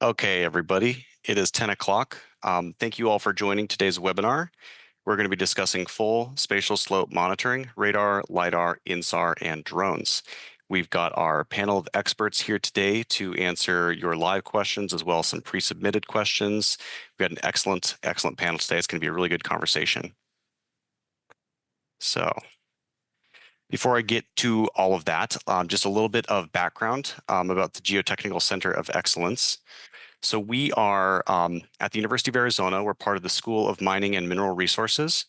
Okay, everybody, it is 10 o'clock. Thank you all for joining today's webinar. We're going to be discussing full spatial slope monitoring, radar, Lidar, InSAR, and drones. We've got our panel of experts here today to answer your live questions as well as some pre-submitted questions. We had an excellent panel today. It's going to be a really good conversation. So before I get to all of that, just a little bit of background about the Geotechnical Center of Excellence. So we are at the University of Arizona. We're part of the School of Mining and Mineral Resources.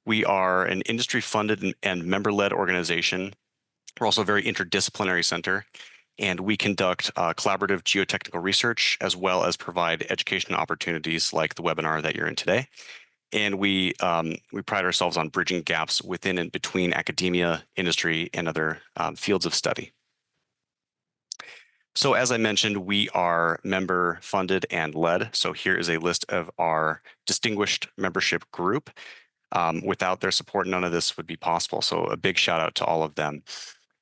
We are an industry-funded and member-led organization. We're also a very interdisciplinary center, and we conduct collaborative geotechnical research as well as provide education opportunities like the webinar that you're in today. And we pride ourselves on bridging gaps within and between academia, industry, and other fields of study. So as I mentioned, we are member funded and led. So here is a list of our distinguished membership group. Without their support, none of this would be possible. So a big shout out to all of them.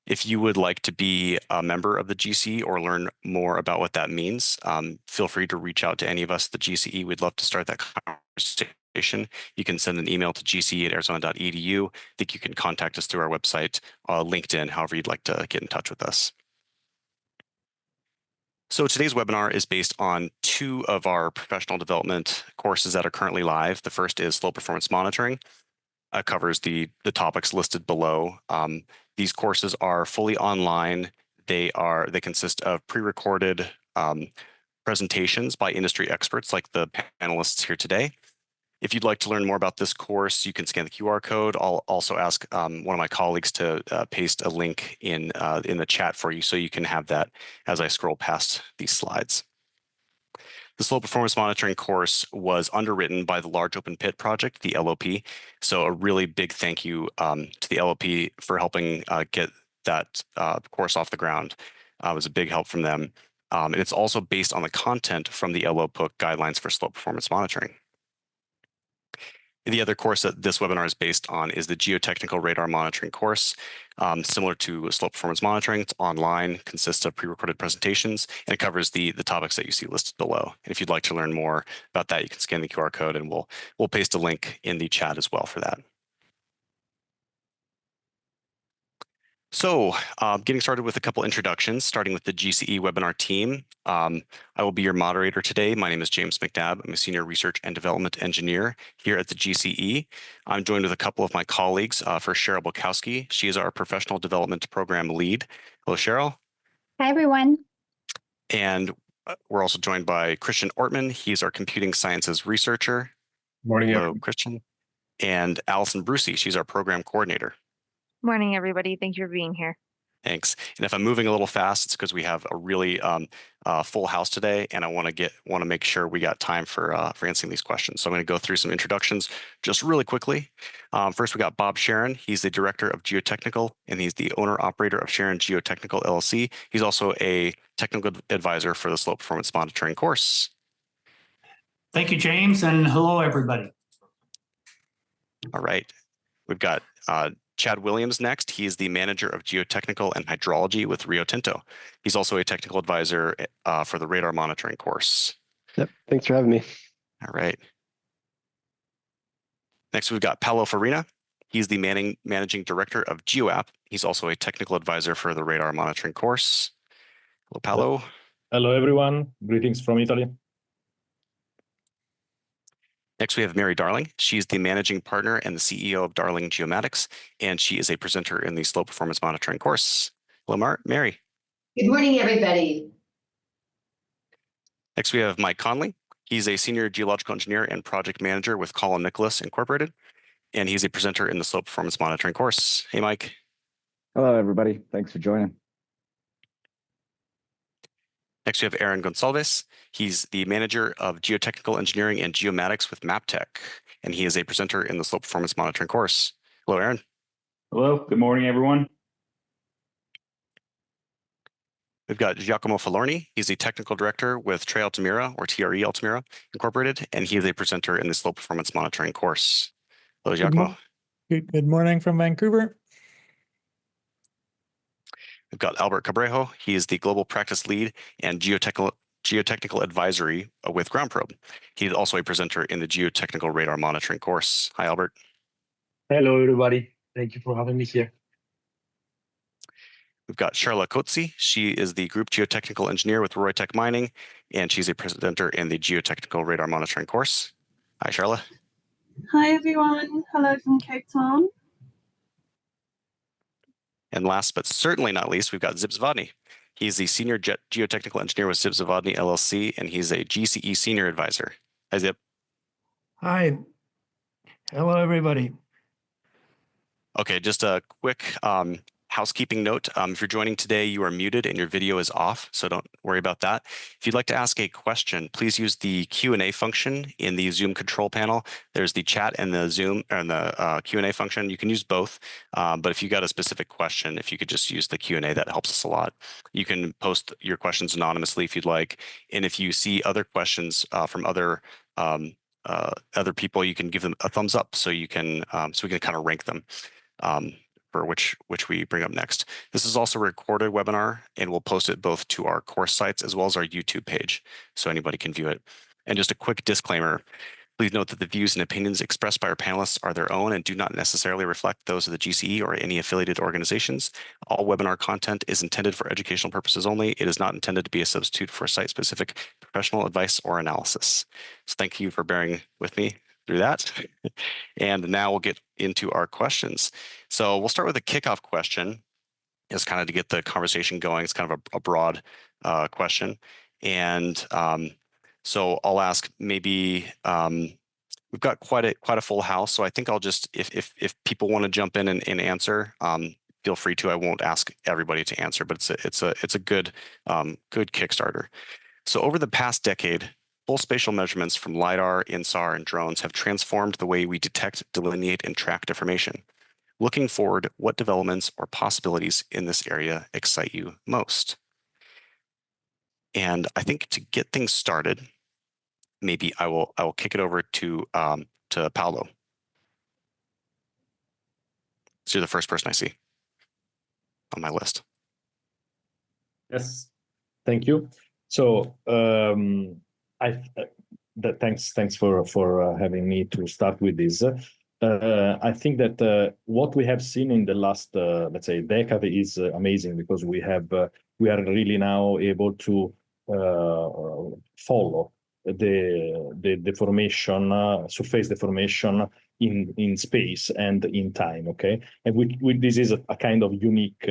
If you would like to be a member of the GCE or learn more about what that means, feel free to reach out to any of us at the GCE. We'd love to start that conversation. You can send an email to gce@arizona.edu. I think you can contact us through our website, LinkedIn, however you'd like to get in touch with us. So today's webinar is based on two of our professional development courses that are currently live. The first is Slope Performance Monitoring. Covers the topics listed below. These courses are fully online. They consist of pre-recorded presentations by industry experts like the panelists here today. If you'd like to learn more about this course, you can scan the QR code. I'll also ask one of my colleagues to paste a link in the chat for you so you can have that as I scroll past these slides. The Slope Performance Monitoring course was underwritten by the Large Open Pit Project, the LOP. So a really big thank you to the LOP for helping get that course off the ground. It was a big help from them. And it's also based on the content from the LOPUC guidelines for slope performance monitoring. The other course that this webinar is based on is the Geotechnical Radar Monitoring course. Similar to slope performance monitoring, it's online, consists of pre-recorded presentations, and it covers the topics that you see listed below. And if you'd like to learn more about that, you can scan the QR code, and we'll paste a link in the chat as well for that. So getting started with a couple introductions, starting with the GCE webinar team. I will be your moderator today. My name is James McNabb. I'm a Senior Research and Development Engineer here at the GCE. I'm joined with a couple of my colleagues. First, Cheryl Bukowski. She is our Professional Development Program Lead. Hello, Cheryl. Hi, everyone. And we're also joined by Christian Ortman. He's our Computing Sciences Researcher. Morning, Hello, everyone. Christian. And Allison Brucey. She's our Program Coordinator. Morning, everybody. Thank you for being here. Thanks. And if I'm moving a little fast, it's because we have a really full house today, and I want to make sure we got time for answering these questions. So I'm going to go through some introductions just really quickly. First, we got Bob Sharon. He's the Director of Geotechnical, and he's the owner-operator of Sharon Geotechnical LLC. He's also a technical advisor for the Slope Performance Monitoring course. Thank you, James, and hello, everybody. All right. We've got Chad Williams next. He is the Manager of Geotechnical and Hydrology with Rio Tinto. He's also a technical advisor for the radar monitoring course. Yep, thanks for having me. All right. Next, we've got Paolo Farina. He's the Managing Director of GeoApp. He's also a technical advisor for the radar monitoring course. Hello, Paolo. Hello, everyone. Greetings from Italy. Next, we have Mary Darling. She's the Managing Partner and the CEO of Darling Geomatics, and she is a presenter in the Slope Performance Monitoring course. Hello, Mary. Good morning, everybody. Next, we have Mike Conley. He's a Senior Geological Engineer and Project Manager with Colin Nicholas Incorporated, and he's a presenter in the Slope Performance Monitoring course. Hey, Mike. Hello, everybody. Thanks for joining. Next, we have Aaron Gonsalves. He's the Manager of Geotechnical Engineering and Geomatics with MapTech, and he is a presenter in the Slope Performance Monitoring course. Hello, Aaron. Hello. Good morning, everyone. We've got Giacomo Falorni. He's a Technical Director with TRE Altamira, or TRE Altamira Incorporated, and he is a presenter in the Slope Performance Monitoring course. Hello, Giacomo. Good morning from Vancouver. We've got Albert Cabrejo. He is the Global Practice Lead and Geotechnical Geotechnical Advisory with Ground Probe. He's also a presenter in the Geotechnical Radar Monitoring course. Hi, Albert. Hello, everybody. Thank you for having me here. We've got Charla Kotzi. She is the Group Geotechnical Engineer with Roytech Mining, and she's a presenter in the Geotechnical Radar Monitoring course. Hi, Charla. Hi, everyone. Hello from Cape Town. And last but certainly not least, we've Zip Zavodny. He's the Senior Geotechnical Engineer with Zip Zavodny LLC, and he's a GCE Senior Advisor. Hi, Zip. Hi. Hello, everybody. Okay, just a quick housekeeping note. If you're joining today, you are muted and your video is off, so don't worry about that. If you'd like to ask a question, please use the Q&A function in the Zoom control panel. There's the chat and the Zoom and the Q&A function. You can use both, but if you got a specific question, if you could just use the Q&A, that helps us a lot. You can post your questions anonymously if you'd like, and if you see other questions from other people, you can give them a thumbs up so you can so we can kind of rank them. For which we bring up next. This is also a recorded webinar, and we'll post it both to our course sites as well as our YouTube page, so anybody can view it. And just a quick disclaimer, please note that the views and opinions expressed by our panelists are their own and do not necessarily reflect those of the GCE or any affiliated organizations. All webinar content is intended for educational purposes only. It is not intended to be a substitute for site-specific professional advice or analysis. So thank you for bearing with me through that. And now we'll get into our questions. So we'll start with a kickoff question, is kind of to get the conversation going. It's kind of a broad question. And so I'll ask maybe, we've got quite a full house. So I think I'll just, if people want to jump in and answer, feel free to. I won't ask everybody to answer, but it's a good Kickstarter. So over the past decade, full spatial measurements from Lidar, InSAR, and drones have transformed the way we detect, delineate, and track deformation. Looking forward, what developments or possibilities in this area excite you most? And I think to get things started, maybe I will kick it over to Paolo. So you're the first person I see on my list. Yes, thank you. So thanks for having me to start with this. I think that what we have seen in the last let's say decade is amazing, because we are really now able to follow the deformation, surface deformation in space and in time. Okay, and this is a kind of unique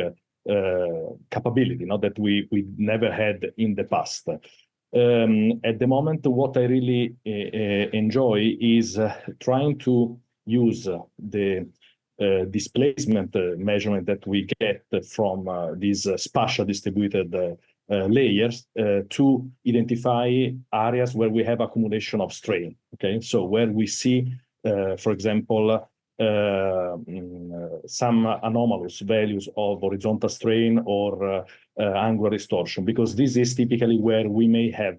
capability, that we never had in the past. At the moment, what I really enjoy is trying to use the displacement measurement that we get from these spatial distributed layers to identify areas where we have accumulation of strain. Okay, so where we see, for example, some anomalous values of horizontal strain or angular distortion, because this is typically where we may have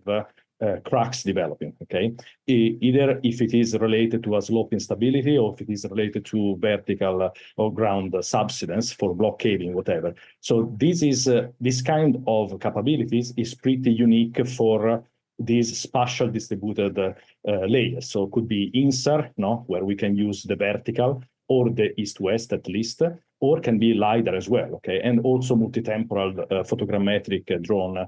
cracks developing. Okay, either if it is related to a slope instability or if it is related to vertical or ground subsidence for block caving, whatever. So this kind of capabilities is pretty unique for these spatial distributed layers. So it could be InSAR, where we can use the vertical or the east-west at least, or can be LiDAR as well. Okay, and also multi-temporal photogrammetric drone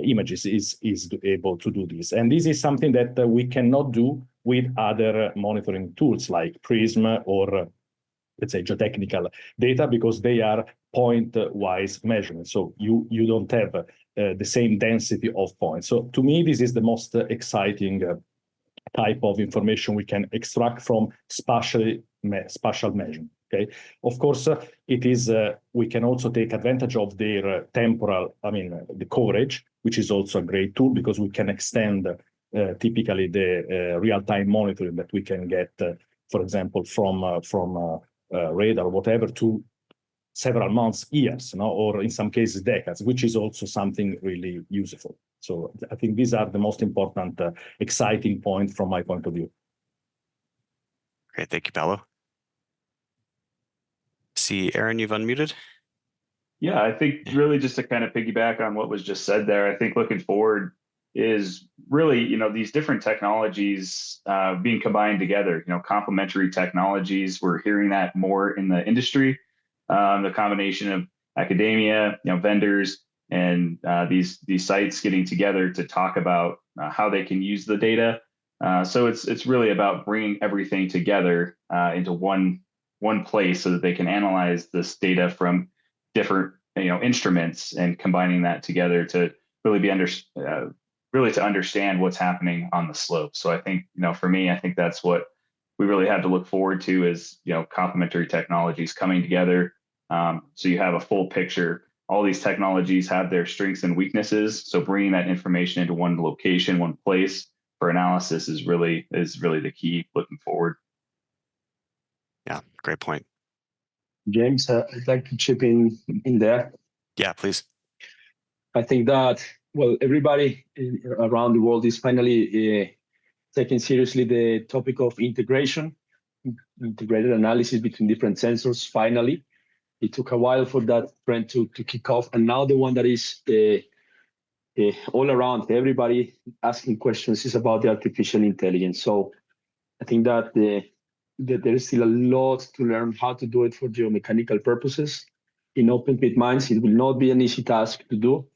images is able to do this. And this is something that we cannot do with other monitoring tools like Prism or let's say geotechnical data, because they are point-wise measurements. So you don't have the same density of points. So to me, this is the most exciting type of information we can extract from spatial measurement. Okay, of course, it is we can also take advantage of their temporal, the coverage, which is also a great tool, because we can extend typically the real-time monitoring that we can get, for example, from radar or whatever, to several months, years, or in some cases decades, which is also something really useful. So I think these are the most important, exciting point from my point of view. Great, thank you, Paolo. See, Aaron, you've unmuted. Yeah, I think really just to kind of piggyback on what was just said there, I think looking forward is really, these different technologies being combined together, complementary technologies. We're hearing that more in the industry, the combination of academia, vendors, and these sites getting together to talk about how they can use the data. So it's really about bringing everything together into one place so that they can analyze this data from different instruments and combining that together to really be really to understand what's happening on the slope. So I think for me, I think that's what we really have to look forward to is complementary technologies coming together. So you have a full picture. All these technologies have their strengths and weaknesses. So bringing that information into one location, one place for analysis is really the key looking forward. Yeah, great point. James, I'd like to chip in there. Yeah, please. I think that, well, everybody around the world is finally taking seriously the topic of integrated analysis between different sensors. Finally, it took a while for that trend to kick off. And now the one that is all around, everybody asking questions is about the artificial intelligence. So I think that there is still a lot to learn how to do it for geomechanical purposes. In open pit mines, it will not be an easy task to do.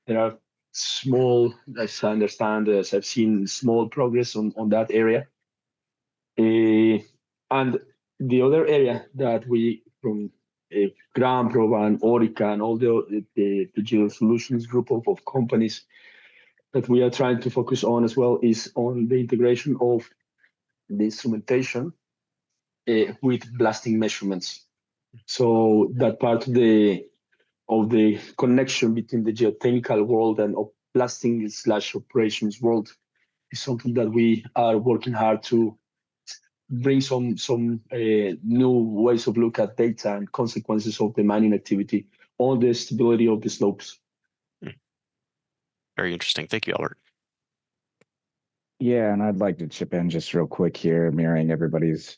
There are small, as I understand, as I've seen, small progress on that area. And the other area that we, from GrandPro and Orica and all the GeoSolutions group of companies that we are trying to focus on as well is on the integration of the instrumentation with blasting measurements. So that part of the connection between the geotechnical world and blasting/operations world is something that we are working hard to bring some new ways of look at data and consequences of the mining activity on the stability of the slopes. Very interesting. Thank you, Albert. Yeah, and I'd like to chip in just real quick here, mirroring everybody's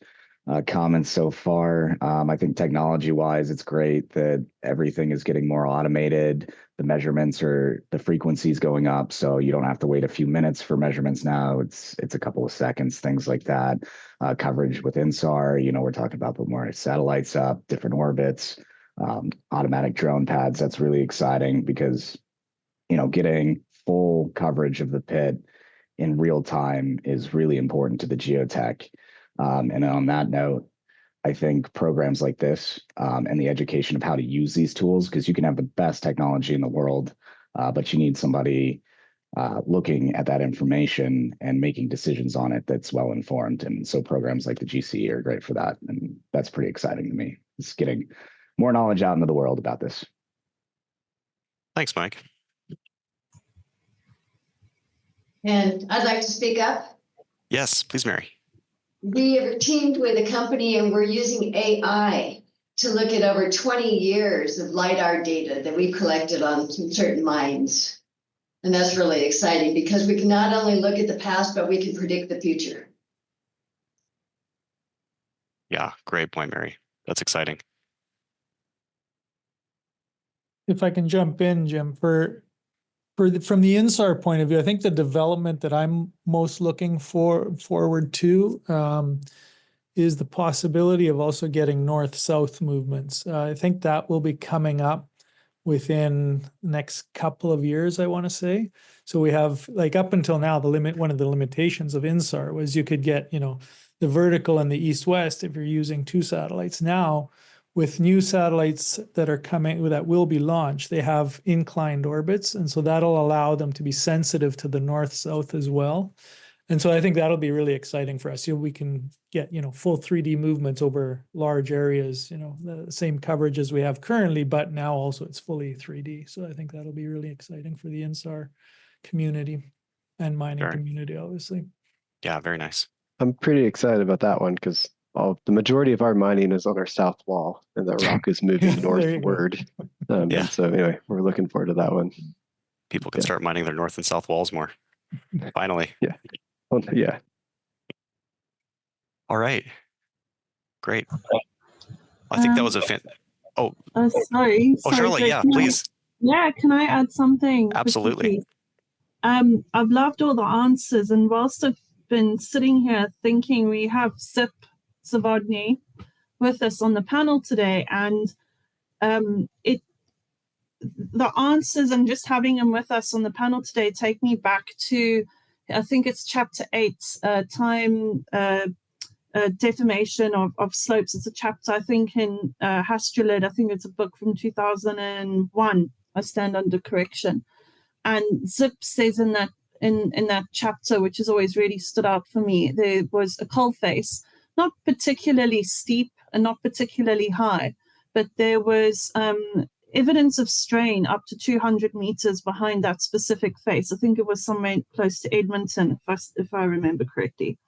comments so far. I think technology-wise, it's great that everything is getting more automated. The measurements or the frequencies going up, so you don't have to wait a few minutes for measurements now. It's a couple of seconds, things like that. Coverage with InSAR, we're talking about putting more satellites up, different orbits, automatic drone pads. That's really exciting because, getting full coverage of the pit in real time is really important to the geotech. And on that note, I think programs like this and the education of how to use these tools, because you can have the best technology in the world, but you need somebody looking at that information and making decisions on it that's well informed. And so programs like the GC are great for that. And that's pretty exciting to me. It's getting more knowledge out into the world about this. Thanks, Mike. And I'd like to speak up. Yes, please, Mary. We have teamed with a company and we're using AI to look at over 20 years of Lidar data that we've collected on some certain mines. And that's really exciting because we can not only look at the past, but we can predict the future. Yeah, great point, Mary. That's exciting. If I can jump in, Jim, from the InSAR point of view, I think the development that I'm most looking forward to is the possibility of also getting north-south movements. I think that will be coming up within the next couple of years, I want to say. So we have, like, up until now, one of the limitations of InSAR was you could get, the vertical and the east-west if you're using two satellites. Now, with new satellites that are coming, that will be launched, they have inclined orbits. And so that'll allow them to be sensitive to the north-south as well. And so I think that'll be really exciting for us. We can get, full 3D movements over large areas, the same coverage as we have currently, but now also it's fully 3D. So I think that'll be really exciting for the InSAR community and mining community, obviously. Yeah, very nice. I'm pretty excited about that one because the majority of our mining is on our south wall and the rock is moving northward. And so anyway, we're looking forward to that one. People can start mining their north and south walls more. Finally. Yeah. Well, yeah. All right. Great. I think that was Oh, sorry. oh, Charlotte, yeah, please. Can I add something? Absolutely. I've loved all the answers, and whilst I've been sitting here thinking, we have Sip Zavodny with us on the panel today, and the answers and just having him with us on the panel today take me back to, I think it's chapter 8, time deformation of slopes. It's a chapter, I think, in Hastrelid. I think it's a book from 2001. I stand under correction. And Zip says in that chapter, which has always really stood out for me, there was a coal face, not particularly steep and not particularly high, but there was evidence of strain up to 200 meters behind that specific face. I think it was somewhere close to Edmonton, if I remember correctly.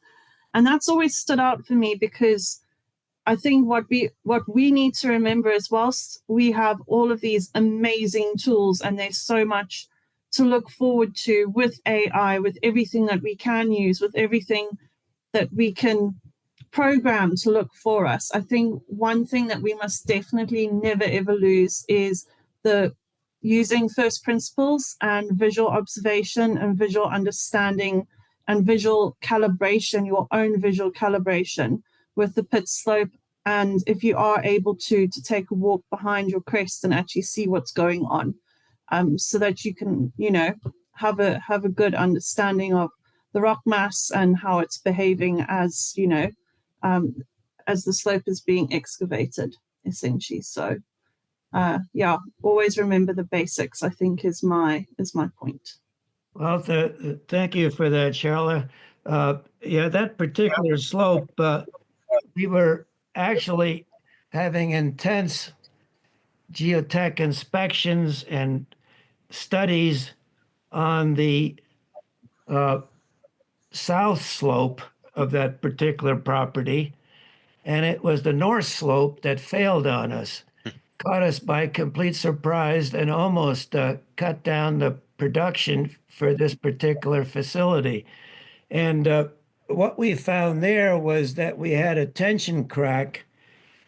And that's always stood out for me, because I think what we need to remember is, whilst we have all of these amazing tools and there's so much to look forward to with AI, with everything that we can use, with everything that we can program to look for us, I think one thing that we must definitely never ever lose is the using first principles and visual observation and visual understanding and visual calibration, your own visual calibration with the pit slope. And if you are able to take a walk behind your crest and actually see what's going on, so that you can, have a good understanding of the rock mass and how it's behaving as, as the slope is being excavated, essentially. So, always remember the basics, I think, is my point. Well, thank you for that, Charlotte. That particular slope, we were actually having intense geotech inspections and studies on the south slope of that particular property. And it was the north slope that failed on us, caught us by complete surprise, and almost cut down the production for this particular facility. And what we found there was that we had a tension crack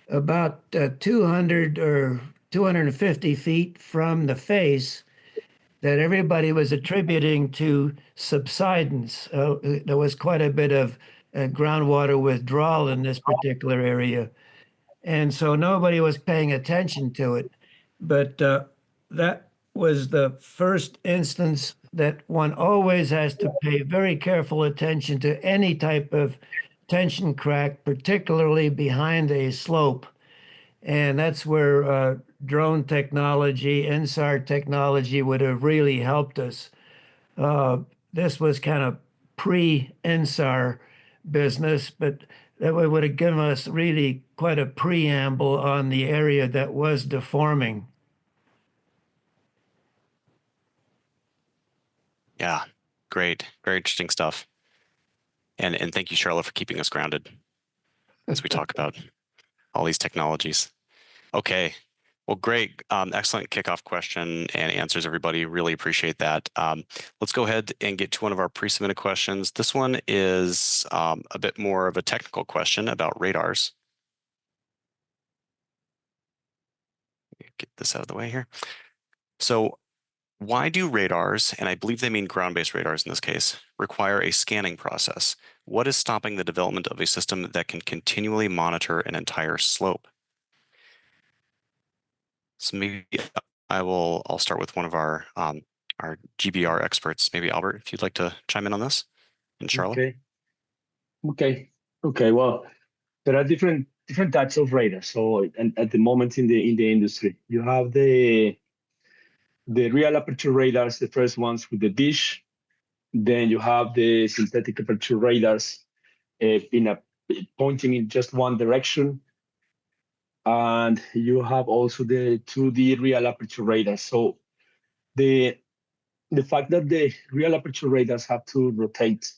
about 200 or 250 feet from the face that everybody was attributing to subsidence. There was quite a bit of groundwater withdrawal in this particular area. And so nobody was paying attention to it. But that was the first instance that one always has to pay very careful attention to any type of tension crack, particularly behind a slope. And that's where drone technology, InSAR technology would have really helped us. This was kind of pre-InSAR business, but that would have given us really quite a preamble on the area that was deforming. Yeah, great. Very interesting stuff. And thank you, Charlotte, for keeping us grounded as we talk about all these technologies. Okay. Well, great. Excellent kickoff question and answers, everybody. Really appreciate that. Let's go ahead and get to one of our pre-submitted questions. This one is a bit more of a technical question about radars. Get this out of the way here. So why do radars, and I believe they mean ground-based radars in this case, require a scanning process? What is stopping the development of a system that can continually monitor an entire slope? So maybe I'll start with one of our GBR experts. Maybe Albert, if you'd like to chime in on this, and Charlotte. Okay. Well, there are different types of radars. So, and at the moment in the industry, you have the real aperture radars, the first ones with the dish. Then you have the synthetic aperture radars pointing in just one direction. And you have also the 2D real aperture radars. So the fact that the real aperture radars have to rotate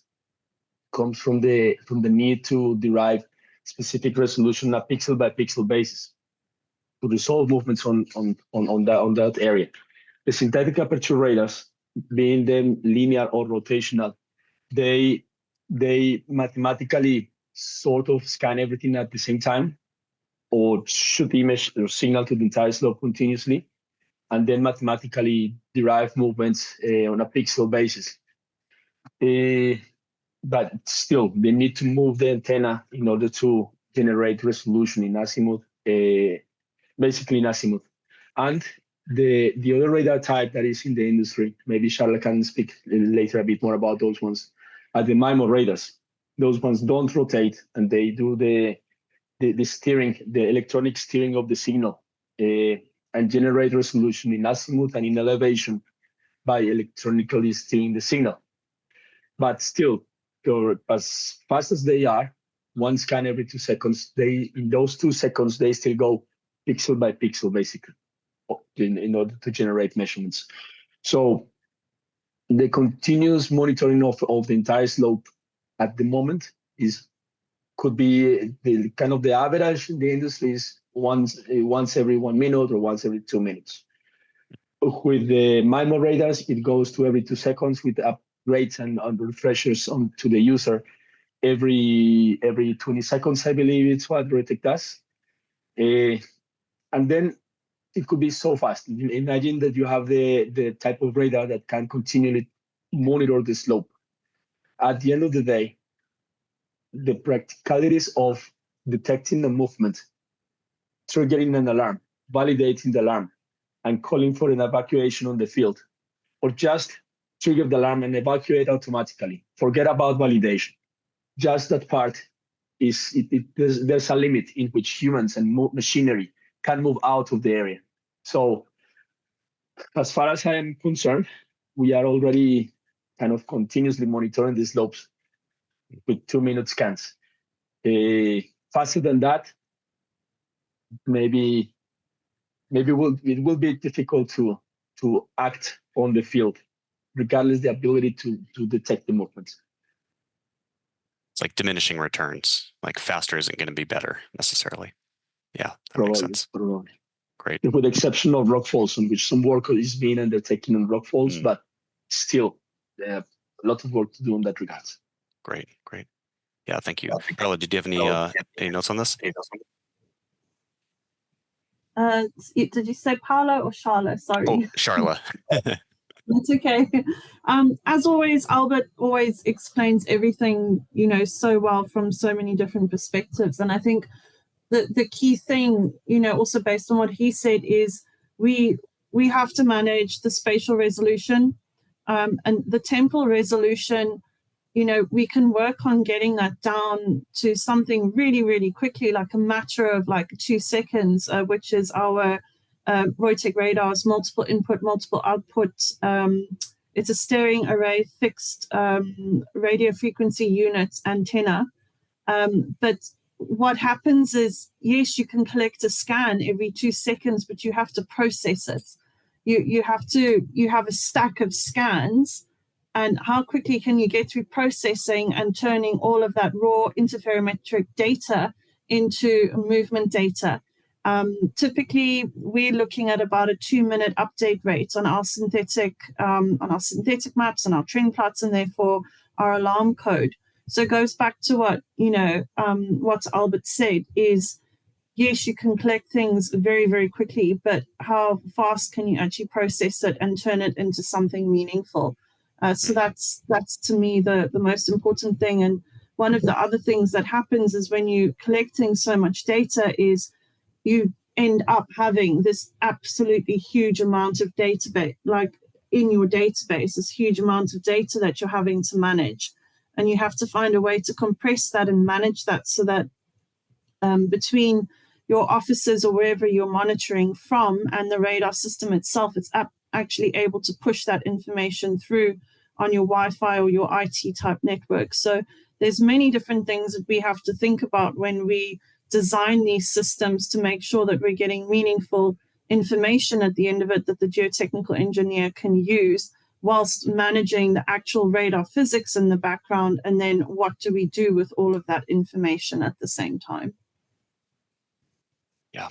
comes from the need to derive specific resolution on a pixel by pixel basis to resolve movements on that area. The synthetic aperture radars, being them linear or rotational, they mathematically sort of scan everything at the same time. or shoot image or signal to the entire slope continuously, and then mathematically derive movements on a pixel basis. But still, they need to move the antenna in order to generate resolution in azimuth, basically in azimuth. And the other radar type that is in the industry, maybe Charlotte can speak later a bit more about those ones, are the MIMO radars. Those ones don't rotate, and they do the steering, the electronic steering of the signal, and generate resolution in azimuth and in elevation by electronically steering the signal. But still, as fast as they are, one scan every 2 seconds, in those 2 seconds, they still go pixel by pixel, basically, in order to generate measurements. So the continuous monitoring of the entire slope at the moment could be the kind of the average in the industry is once every 1 minute or once every 2 minutes. With the MIMO radars, it goes to every 2 seconds with upgrades and refreshers to the user every 20 seconds, I believe it's what Retec does. And then it could be so fast. Imagine that you have the type of radar that can continually monitor the slope. At the end of the day, the practicalities of detecting the movement, triggering an alarm, validating the alarm, and calling for an evacuation on the field, or just trigger the alarm and evacuate automatically. Forget about validation. Just that part there's a limit in which humans and machinery can move out of the area. So as far as I am concerned, we are already kind of continuously monitoring the slopes with 2-minute scans. Faster than that, maybe it will be difficult to act on the field, regardless the ability to detect the movements. It's like diminishing returns. Like faster isn't going to be better necessarily. Yeah, that Probably, makes sense. Probably. Great. With the exception of rockfalls, on which some work is being undertaken on rockfalls, but still, they have a lot of work to do in that regard. Great. Yeah, thank you. Carla, did you have any notes on this? Did you say Paolo or Charlotte? Sorry. Oh, Charla. That's okay. As always, Albert always explains everything, so well from so many different perspectives. And I think the key thing, also based on what he said, is we have to manage the spatial resolution and the temporal resolution. We can work on getting that down to something really, really quickly, like a matter of like 2 seconds, which is our Reutech radar's multiple input, multiple output. It's a steering array fixed radio frequency unit antenna. But what happens is, yes, you can collect a scan every 2 seconds, but you have to process it. You have a stack of scans. And how quickly can you get through processing and turning all of that raw interferometric data into movement data? Typically, we're looking at about a 2-minute update rate on our synthetic maps and our trend plots, and therefore our alarm code. So it goes back to what Albert said is, yes, you can collect things very, very quickly, but how fast can you actually process it and turn it into something meaningful? So that's to me the most important thing. And one of the other things that happens is when you're collecting so much data is you end up having this absolutely huge amount of database, like in your database, this huge amount of data that you're having to manage. And you have to find a way to compress that and manage that so that between your offices or wherever you're monitoring from and the radar system itself, it's actually able to push that information through on your Wi-Fi or your IT type network. So there's many different things that we have to think about when we design these systems to make sure that we're getting meaningful information at the end of it that the geotechnical engineer can use whilst managing the actual radar physics in the background. And then what do we do with all of that information at the same time? Yeah.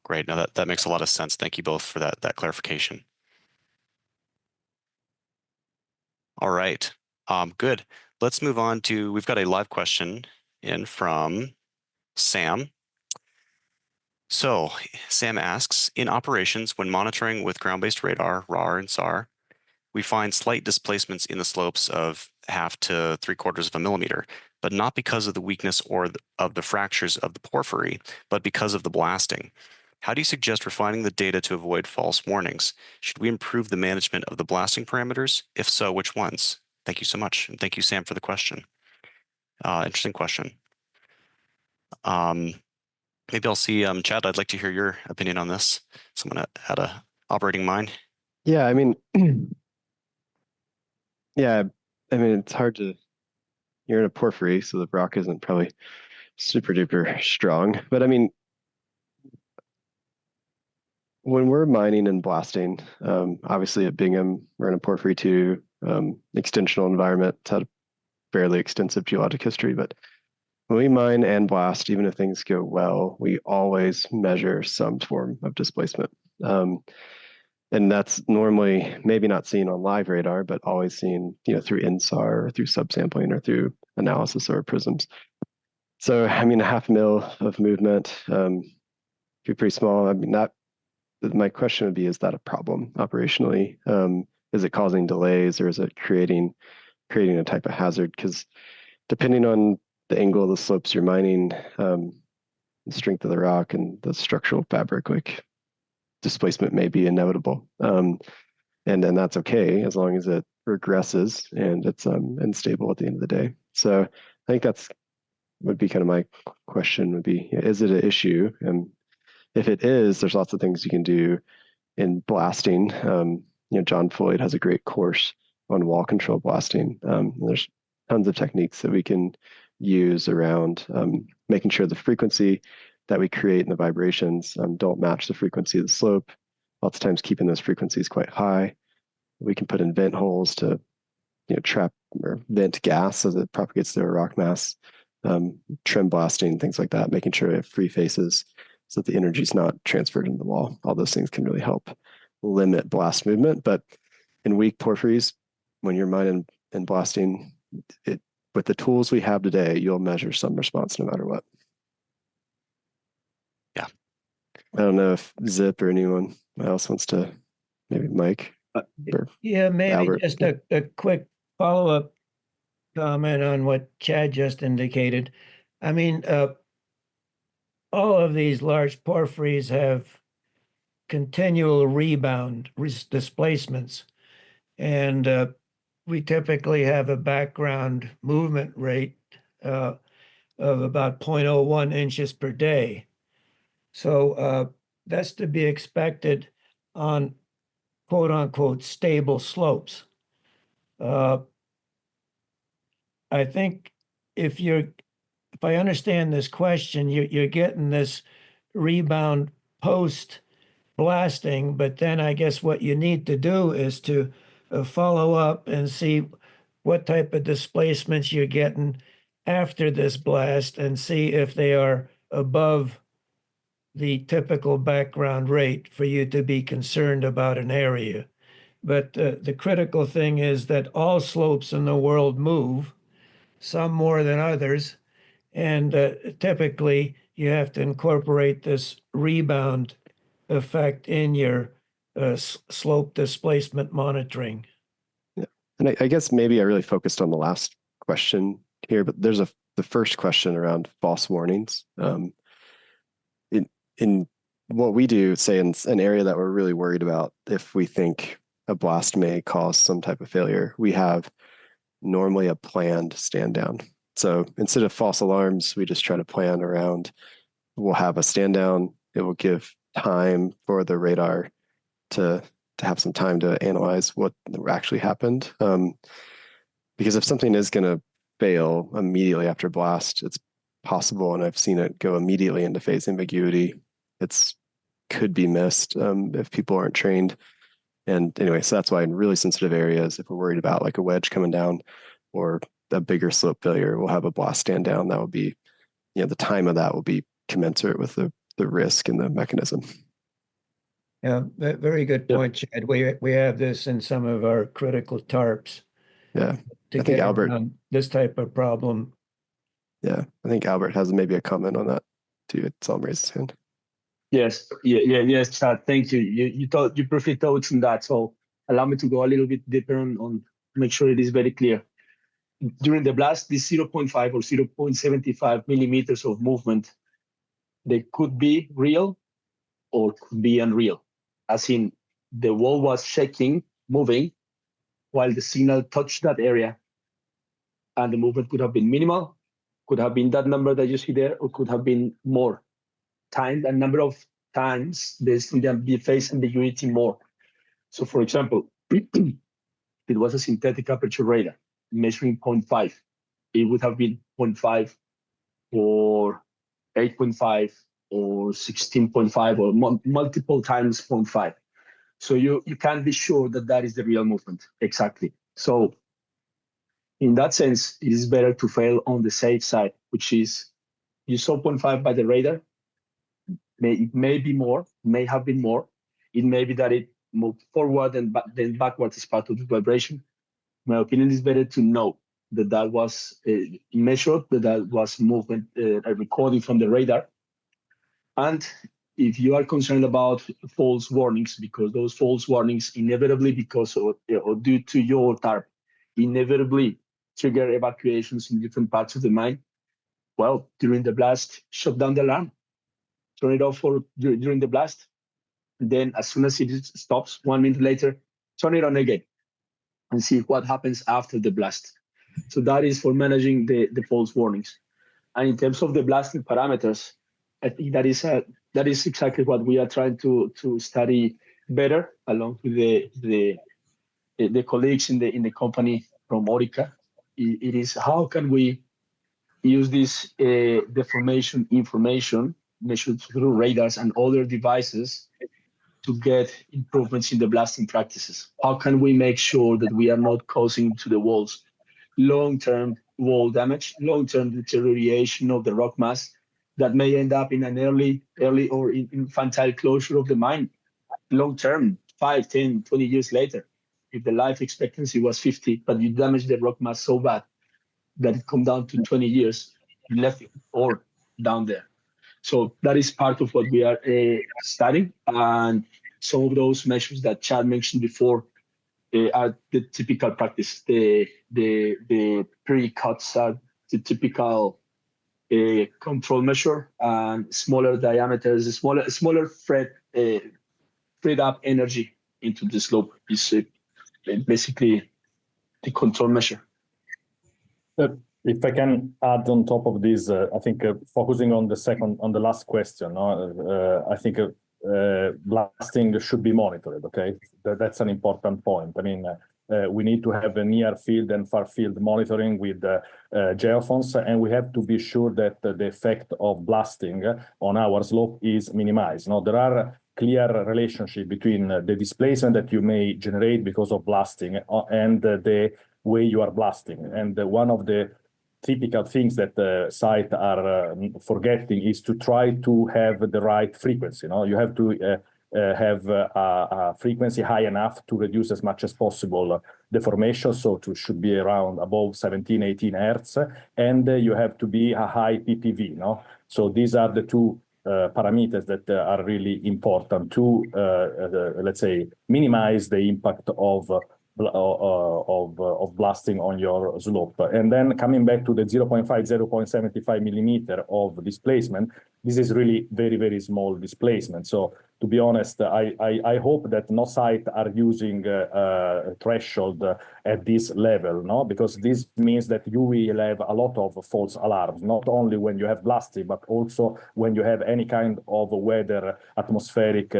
Great. No, that makes a lot of sense. Thank you both for that clarification. All right. Good. Let's move on to, we've got a live question in from Sam. So Sam asks, in operations, when monitoring with ground-based radar, RAR and SAR, we find slight displacements in the slopes of 1/2 to 3/4 of a millimeter, but not because of the weakness or of the fractures of the porphyry, but because of the blasting. How do you suggest refining the data to avoid false warnings? Should we improve the management of the blasting parameters? If so, which ones? Thank you so much. And thank you, Sam, for the question. Interesting question. Maybe I'll see, Chad, I'd like to hear your opinion on this. Someone had a operating mind. Yeah, I mean, yeah, I mean, it's hard to, you're in a porphyry, so the rock isn't probably super duper strong. But I mean, when we're mining and blasting, obviously at Bingham, we're in a porphyry 2 extensional environment. It's had a fairly extensive geologic history, but when we mine and blast, even if things go well, we always measure some form of displacement. And that's normally maybe not seen on live radar, but always seen, through InSAR or through subsampling or through analysis or prisms. So, I mean, 1/2 mil of movement, could be pretty small. I mean, my question would be, is that a problem operationally? Is it causing delays, or is it creating a type of hazard? Because depending on the angle of the slopes you're mining, the strength of the rock and the structural fabric, like displacement may be inevitable. And then that's okay as long as it regresses and it's unstable at the end of the day. So I think that's would be kind of my question would be, is it an issue? And if it is, there's lots of things you can do in blasting. John Floyd has a great course on wall control blasting. There's tons of techniques that we can use around making sure the frequency that we create and the vibrations don't match the frequency of the slope. Lots of times keeping those frequencies quite high. We can put in vent holes to trap or vent gas as it propagates through a rock mass. Trim blasting, things like that, making sure we have free faces so that the energy is not transferred into the wall. All those things can really help limit blast movement. But in weak porphyries, when you're mining and blasting, with the tools we have today, you'll measure some response no matter what. Yeah. I don't know if Zip or anyone else wants to, maybe Mike. Yeah, maybe Albert. just a quick follow-up comment on what Chad just indicated. I mean, all of these large porphyries have continual rebound displacements, and we typically have a background movement rate of about 0.01 inches per day. So that's to be expected on quote unquote stable slopes. I think if I understand this question, you're getting this rebound post blasting, but then I guess what you need to do is to follow up and see what type of displacements you're getting after this blast and see if they are above the typical background rate for you to be concerned about an area. But the critical thing is that all slopes in the world move, some more than others. And typically, you have to incorporate this rebound effect in your slope displacement monitoring. Yeah. And I guess maybe I really focused on the last question here, but there's the first question around false warnings. In what we do, say in an area that we're really worried about, if we think a blast may cause some type of failure, we have normally a planned stand down. So instead of false alarms, we just try to plan around, we'll have a stand down. It will give time for the radar to have some time to analyze what actually happened. Because if something is going to fail immediately after blast, it's possible, and I've seen it go immediately into phase ambiguity. It's could be missed if people aren't trained. And anyway, so that's why in really sensitive areas, if we're worried about like a wedge coming down or a bigger slope failure, we'll have a blast stand down. That will be, the time of that will be commensurate with the risk and the mechanism. Yeah, very good point, Chad. We have this in some of our critical tarps. Yeah, to get around this type of problem. Yeah, I think Albert has maybe a comment on that too. It's all raised his hand. Yes, yes, Chad. Thank you. You briefly touched on that. So allow me to go a little bit deeper on make sure it is very clear. During the blast, this 0.5 or 0.75 millimeters of movement, they could be real or could be unreal. As in, the wall was shaking, moving, while the signal touched that area, and the movement could have been minimal, could have been that number that you see there, or could have been more. A number of times the phase ambiguity more. So for example, it was a synthetic aperture radar measuring 0.5. It would have been 0.5 or 8.5 or 16.5 or multiple times 0.5. So you can't be sure that that is the real movement exactly. So in that sense, it is better to fail on the safe side, which is you saw 0.5 by the radar. It may be more, may have been more. It may be that it moved forward and then backwards as part of the vibration. My opinion is better to know that that was measured, that was movement, a recording from the radar. And if you are concerned about false warnings, because those false warnings inevitably, because or due to your TARP, inevitably trigger evacuations in different parts of the mine, well, during the blast, shut down the alarm. Turn it off during the blast. Then as soon as it stops, 1 minute later, turn it on again and see what happens after the blast. So that is for managing the false warnings. And in terms of the blasting parameters, I think that is exactly what we are trying to study better along with the colleagues in the company from Orica. It is how can we use this deformation information measured through radars and other devices to get improvements in the blasting practices? How can we make sure that we are not causing to the walls long-term wall damage, long-term deterioration of the rock mass that may end up in an early or infantile closure of the mine, long-term, 5, 10, 20 years later? If the life expectancy was 50, but you damage the rock mass so bad that it come down to 20 years, you left it all down there. So that is part of what we are studying. And some of those measures that Chad mentioned before are the typical practice. The pre-cuts are the typical control measure, and smaller diameters, smaller freed up energy into the slope is basically the control measure. If I can add on top of this, I think focusing on the last question, I think blasting should be monitored. Okay, that's an important point. I mean, we need to have a near field and far field monitoring with geophones, and we have to be sure that the effect of blasting on our slope is minimized. Now, there are clear relationship between the displacement that you may generate because of blasting and the way you are blasting. And one of the typical things that sites are forgetting is to try to have the right frequency. You have to have a frequency high enough to reduce as much as possible deformation, so it should be around above 17, 18 hertz, and you have to be a high PPV. So these are the two parameters that are really important to, let's say, minimize the impact of blasting on your slope. And then coming back to the 0.5, 0.75 millimeter of displacement, this is really very, very small displacement. So to be honest, I hope that no site are using a threshold at this level, because this means that you will have a lot of false alarms, not only when you have blasting, but also when you have any kind of weather atmospheric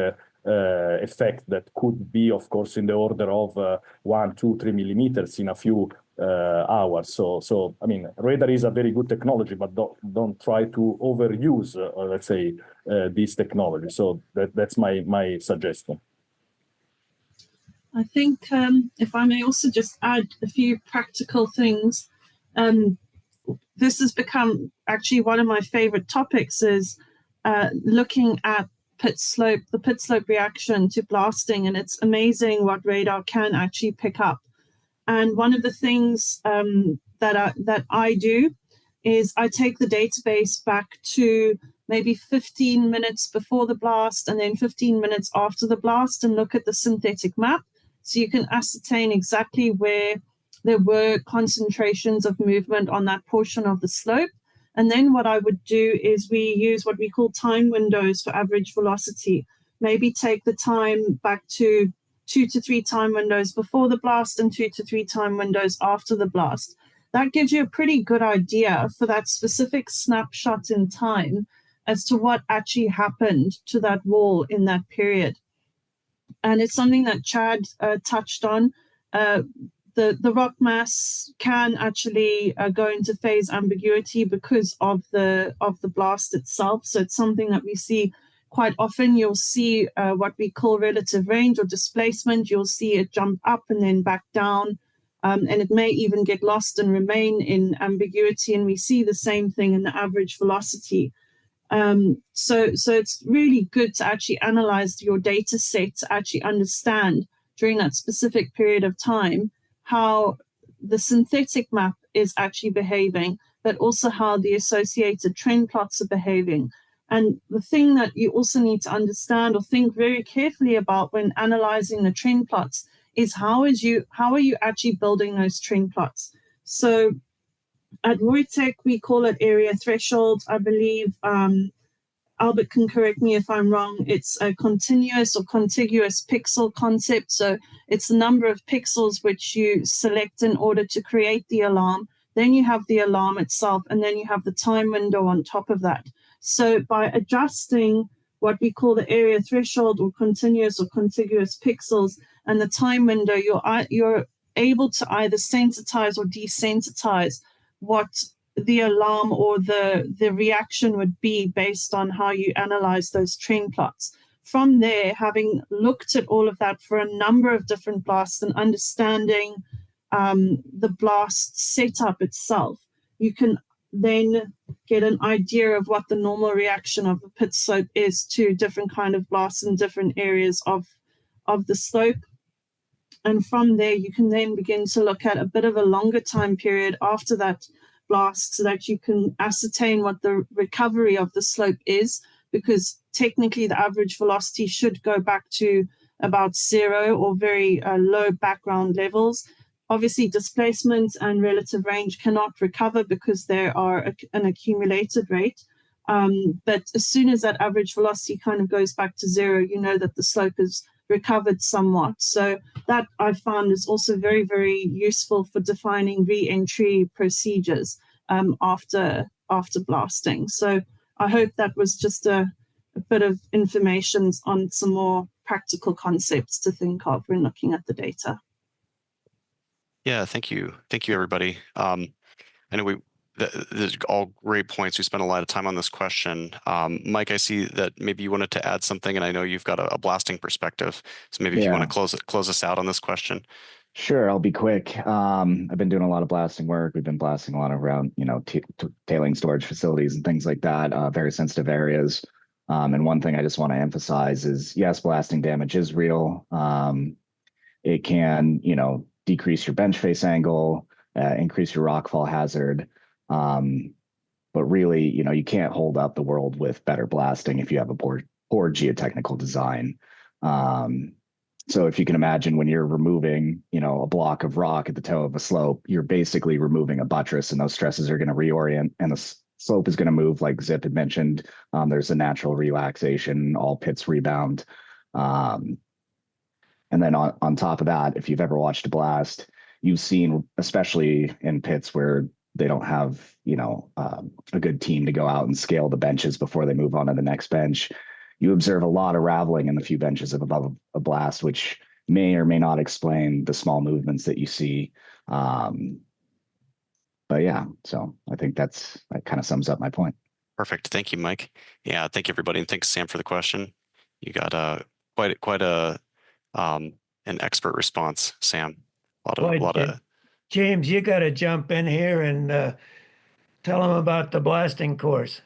effect that could be, of course, in the order of 1, 2, 3 millimeters in a few hours. So I mean, radar is a very good technology, but don't try to overuse, let's say, this technology. So that's my suggestion. I think if I may also just add a few practical things. This has become actually one of my favorite topics, is looking at the pit slope reaction to blasting, and it's amazing what radar can actually pick up. And one of the things that I do is I take the database back to maybe 15 minutes before the blast and then 15 minutes after the blast and look at the synthetic map. So you can ascertain exactly where there were concentrations of movement on that portion of the slope. And then what I would do is we use what we call time windows for average velocity. Maybe take the time back to 2 to 3 time windows before the blast and 2 to 3 time windows after the blast. That gives you a pretty good idea for that specific snapshot in time as to what actually happened to that wall in that period. And it's something that Chad touched on. The rock mass can actually go into phase ambiguity because of the blast itself. So it's something that we see quite often. You'll see what we call relative range or displacement. You'll see it jump up and then back down. And it may even get lost and remain in ambiguity. And we see the same thing in the average velocity. So it's really good to actually analyze your data set to actually understand during that specific period of time how the synthetic map is actually behaving, but also how the associated trend plots are behaving. And the thing that you also need to understand or think very carefully about when analyzing the trend plots is how are you actually building those trend plots? So at Reutech, we call it area threshold. I believe Albert can correct me if I'm wrong. It's a continuous or contiguous pixel concept. So it's the number of pixels which you select in order to create the alarm. Then you have the alarm itself, and then you have the time window on top of that. So by adjusting what we call the area threshold or contiguous pixels and the time window, you're able to either sensitize or desensitize what the alarm or the reaction would be based on how you analyze those trend plots. From there, having looked at all of that for a number of different blasts and understanding the blast setup itself, you can then get an idea of what the normal reaction of a pit slope is to different kind of blasts in different areas of the slope. And from there, you can then begin to look at a bit of a longer time period after that blast so that you can ascertain what the recovery of the slope is, because technically the average velocity should go back to about 0 or very low background levels. Obviously, displacement and relative range cannot recover because there are an accumulated rate. But as soon as that average velocity kind of goes back to 0, you know that the slope is recovered somewhat. So that I found is also very, very useful for defining re-entry procedures after blasting. So I hope that was just a bit of information on some more practical concepts to think of when looking at the data. Yeah, thank you. Thank you, everybody. I know these are all great points. We spent a lot of time on this question. Mike, I see that maybe you wanted to add something, and I know you've got a blasting perspective. So maybe if you want to close us out on this question. Sure, I'll be quick. I've been doing a lot of blasting work. We've been blasting a lot around, tailing storage facilities and things like that, very sensitive areas. And one thing I just want to emphasize is, yes, blasting damage is real. It can, decrease your bench face angle, increase your rockfall hazard. But really, you can't hold up the world with better blasting if you have a poor geotechnical design. So if you can imagine when you're removing, a block of rock at the toe of a slope, you're basically removing a buttress, and those stresses are going to reorient, and the slope is going to move, like Zip had mentioned. There's a natural relaxation, all pits rebound. And then on top of that, if you've ever watched a blast, you've seen, especially in pits where they don't have, a good team to go out and scale the benches before they move on to the next bench, you observe a lot of raveling in the few benches above a blast, which may or may not explain the small movements that you see. But yeah, so I think that kind of sums up my point. Perfect. Thank you, Mike. Yeah, thank you, everybody, and thanks, Sam, for the question. You got quite an expert response, Sam. A lot of James, you got to jump in here and tell them about the blasting course.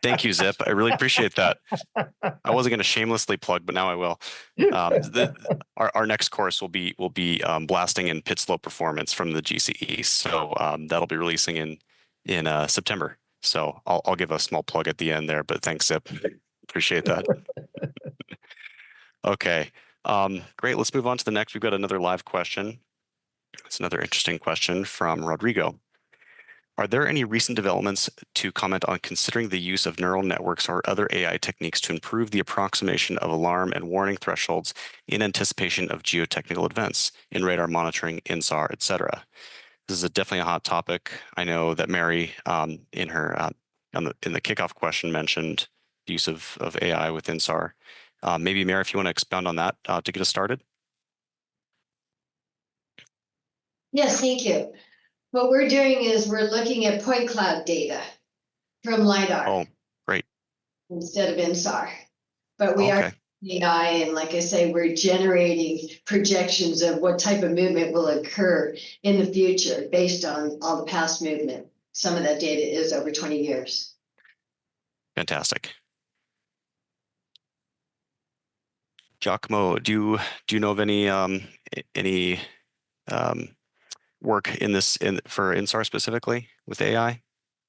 Thank you, Zip. I really appreciate that. I wasn't going to shamelessly plug, but now I will. Our next course will be blasting and pit slope performance from the GCE. So that'll be releasing in September. So I'll give a small plug at the end there, but thanks, Zip. Appreciate that. Okay, great. Let's move on to the next. We've got another live question. It's another interesting question from Rodrigo. Are there any recent developments to comment on considering the use of neural networks or other AI techniques to improve the approximation of alarm and warning thresholds in anticipation of geotechnical events in radar monitoring, InSAR, et cetera? This is definitely a hot topic. I know that Mary, in her in the kickoff question, mentioned the use of AI with InSAR. Maybe Mary, if you want to expound on that to get us started. Yes, thank you. What we're doing is we're looking at point cloud data from LiDAR. Oh, great. Instead of InSAR. But we are AI, and like I say, we're generating projections of what type of movement will occur in the future based on all the past movement. Some of that data is over 20 years. Fantastic. Giacomo, do you know of any work in this for InSAR specifically with AI?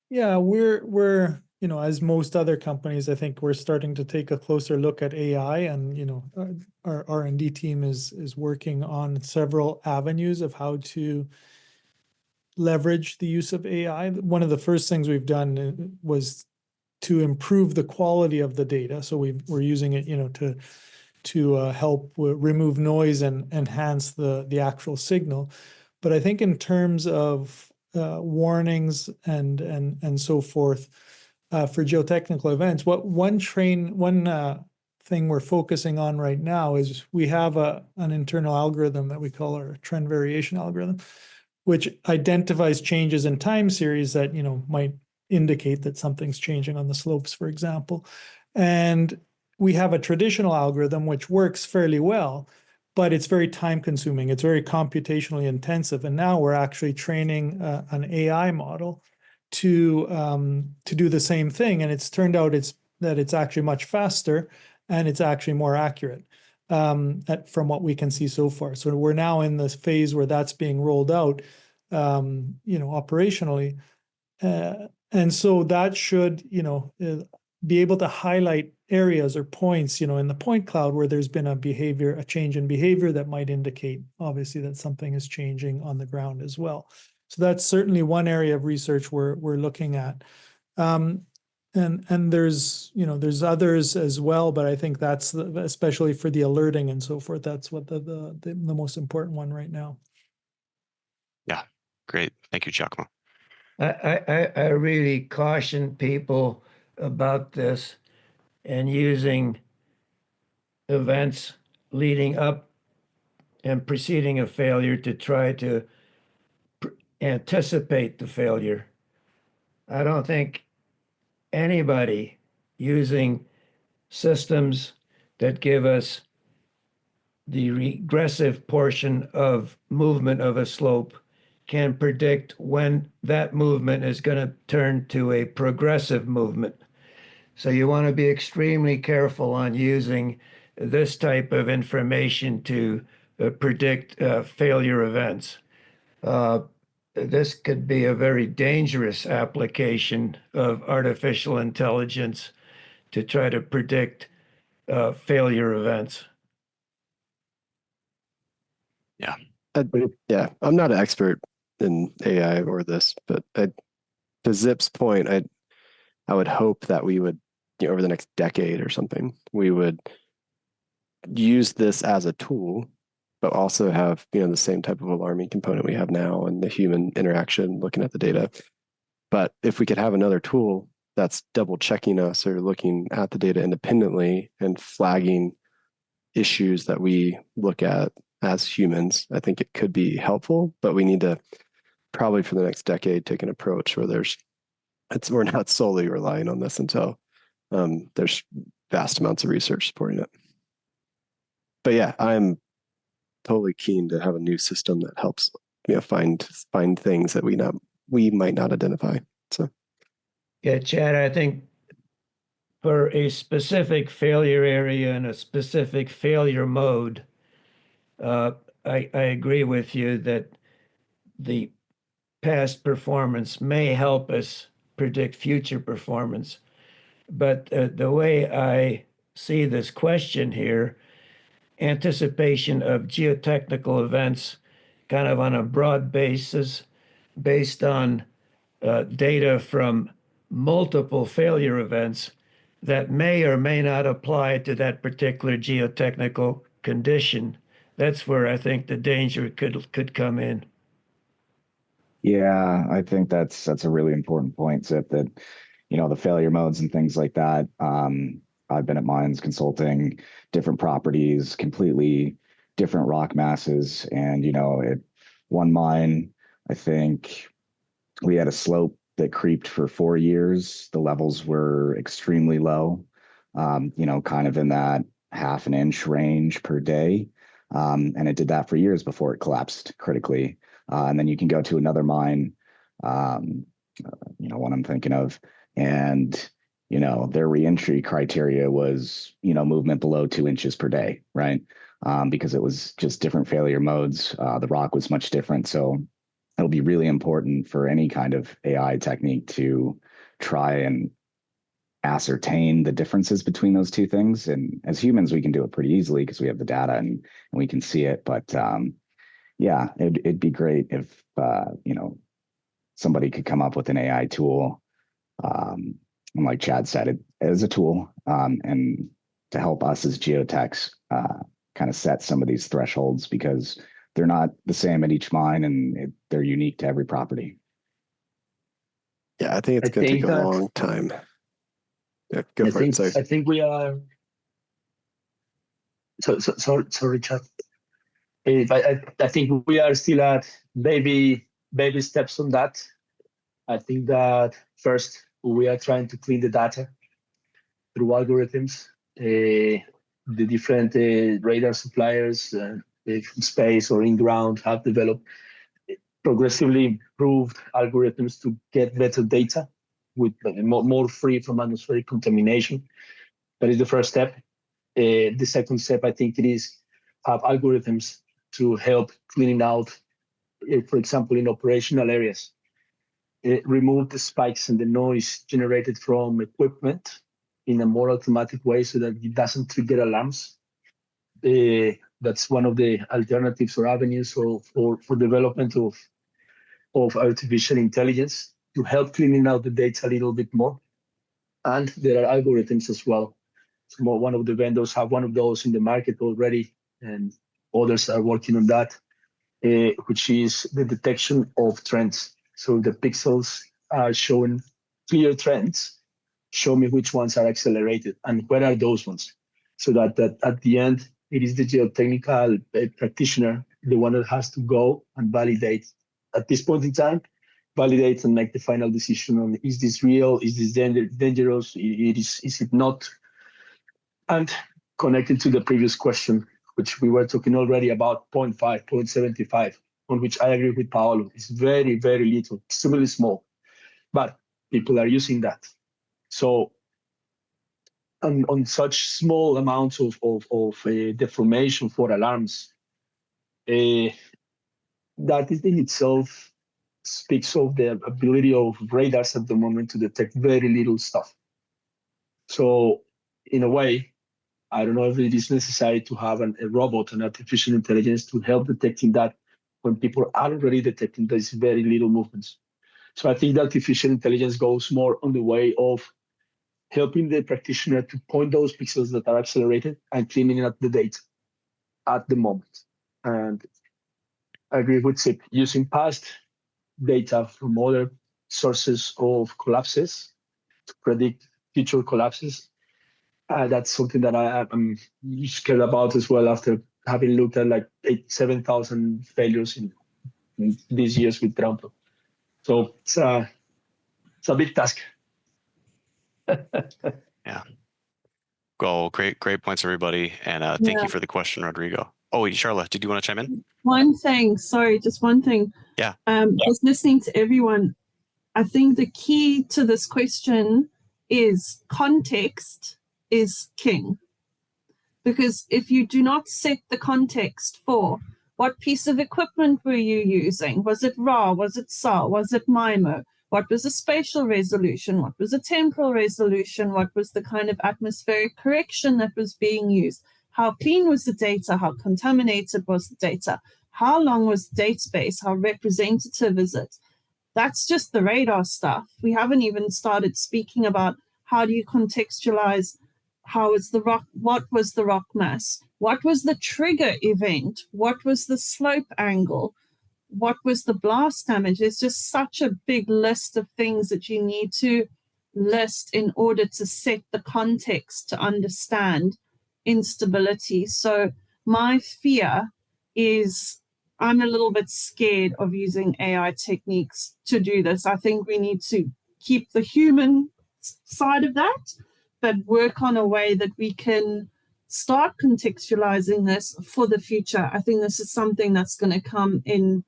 Yeah, we're as most other companies, I think we're starting to take a closer look at AI, and our R&D team is working on several avenues of how to leverage the use of AI. One of the first things we've done was to improve the quality of the data. So we're using it, to help remove noise and enhance the actual signal. But I think in terms of warnings and so forth for geotechnical events, one thing we're focusing on right now is we have an internal algorithm that we call our trend variation algorithm, which identifies changes in time series that might indicate that something's changing on the slopes, for example. And we have a traditional algorithm which works fairly well, but it's very time consuming. It's very computationally intensive. And now we're actually training an AI model to do the same thing. And it's turned out that it's actually much faster and it's actually more accurate from what we can see so far. So we're now in this phase where that's being rolled out, operationally. And so that should, be able to highlight areas or points, in the point cloud where there's been a change in behavior that might indicate, obviously, that something is changing on the ground as well. So that's certainly one area of research we're looking at. And there's others as well, but I think that's especially for the alerting and so forth. That's what the most important one right now. Yeah, great. Thank you, Giacomo. I really caution people about this and using events leading up and preceding a failure to try to anticipate the failure. I don't think anybody using systems that give us the regressive portion of movement of a slope can predict when that movement is going to turn to a progressive movement. So you want to be extremely careful on using this type of information to predict failure events. This could be a very dangerous application of artificial intelligence to try to predict failure events. Yeah. I'm not an expert in AI or this, but to Zip's point, I would hope that we would, over the next decade or something, we would use this as a tool, but also have, the same type of alarming component we have now and the human interaction looking at the data. But if we could have another tool that's double checking us or looking at the data independently and flagging issues that we look at as humans, I think it could be helpful, but we need to probably for the next decade take an approach where we're not solely relying on this until there's vast amounts of research supporting it. But yeah, I'm totally keen to have a new system that helps find things that we might not identify. So yeah, Chad, I think for a specific failure area and a specific failure mode, I agree with you that the past performance may help us predict future performance. But the way I see this question here, anticipation of geotechnical events kind of on a broad basis based on data from multiple failure events that may or may not apply to that particular geotechnical condition. That's where I think the danger could come in. Yeah, I think that's a really important point, Zip, that, the failure modes and things like that. I've been at mines consulting different properties, completely different rock masses. And, at one mine, I think we had a slope that creeped for 4 years. The levels were extremely low, kind of in that half an inch range per day. And it did that for years before it collapsed critically. And then you can go to another mine, one I'm thinking of, and, their reentry criteria was, movement below 2 inches per day, right? Because it was just different failure modes. The rock was much different. So it'll be really important for any kind of AI technique to try and ascertain the differences between those two things. And as humans, we can do it pretty easily because we have the data and we can see it. But yeah, it'd be great if somebody could come up with an AI tool, and like Chad said, it as a tool, and to help us as geotechs kind of set some of these thresholds, because they're not the same at each mine, and they're unique to every property. Yeah, I think it's going to take a long time. Yeah, go for it. Sorry. I think we are. Sorry, Chad. I think we are still at baby steps on that. I think that first we are trying to clean the data through algorithms. The different radar suppliers, from space or in ground, have developed progressively improved algorithms to get better data with more free from atmospheric contamination. That is the first step. The second step, I think, it is have algorithms to help cleaning out, for example, in operational areas, remove the spikes and the noise generated from equipment in a more automatic way so that it doesn't trigger alarms. That's one of the alternatives or avenues for development of artificial intelligence to help cleaning out the data a little bit more. And there are algorithms as well. So one of the vendors have one of those in the market already, and others are working on that, which is the detection of trends. So the pixels are showing clear trends. Show me which ones are accelerated and where are those ones. So that at the end, it is the geotechnical practitioner, the one that has to go and validate. At this point in time, validate and make the final decision on, is this real? Is this dangerous? Is it not? And connected to the previous question, which we were talking already about 0.5, 0.75, on which I agree with Paolo. It's very, very little, extremely small, but people are using that. So on such small amounts of deformation for alarms, that in itself speaks of the ability of radars at the moment to detect very little stuff. So in a way, I don't know if it is necessary to have a robot, an artificial intelligence, to help detecting that when people are already detecting these very little movements. So I think that artificial intelligence goes more on the way of helping the practitioner to point those pixels that are accelerated and cleaning up the data at the moment. And I agree with Sip, using past data from other sources of collapses to predict future collapses. That's something that I'm scared about as well, after having looked at like 7,000 failures in these years with Trump. So it's a big task. Yeah. Well, great points, everybody. And thank you for the question, Rodrigo. Oh, wait, Charla, did you want to chime in? One thing, sorry, just one thing. Yeah. Just listening to everyone, I think the key to this question is context is king. Because if you do not set the context for what piece of equipment were you using? Was it RAW? Was it SAR? Was it MIMO? What was the spatial resolution? What was the temporal resolution? What was the kind of atmospheric correction that was being used? How clean was the data? How contaminated was the data? How long was the database? How representative is it? That's just the radar stuff. We haven't even started speaking about how do you contextualize how is the rock, what was the rock mass? What was the trigger event? What was the slope angle? What was the blast damage? There's just such a big list of things that you need to list in order to set the context to understand instability. So my fear is I'm a little bit scared of using AI techniques to do this. I think we need to keep the human side of that, but work on a way that we can start contextualizing this for the future. I think this is something that's going to come in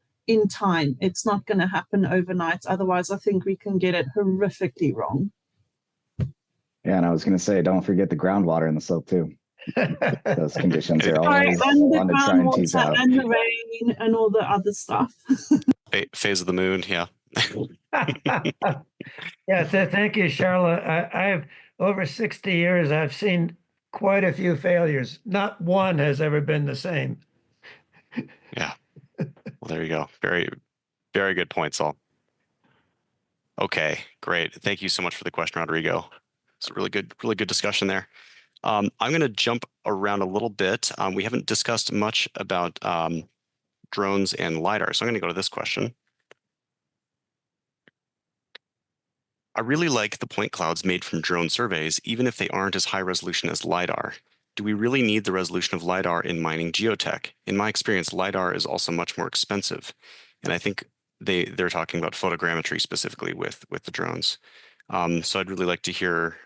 time. It's not going to happen overnight. Otherwise, I think we can get it horrifically wrong. Yeah, and I was going to say, don't forget the groundwater in the slope too. Those conditions are always fun to try and tease out. And the rain and all the other stuff. Phase of the moon, yeah. Yeah, thank you, Charlotte. I've over 60 years, I've seen quite a few failures. Not one has ever been the same. Yeah. Well, there you go. Very, very good point, Saul. Okay, great. Thank you so much for the question, Rodrigo. It's a really good discussion there. I'm going to jump around a little bit. We haven't discussed much about drones and LiDAR, so I'm going to go to this question. I really like the point clouds made from drone surveys, even if they aren't as high resolution as LiDAR. Do we really need the resolution of LiDAR in mining geotech? In my experience, LiDAR is also much more expensive. And I think they're talking about photogrammetry specifically with the drones. So I'd really like to hear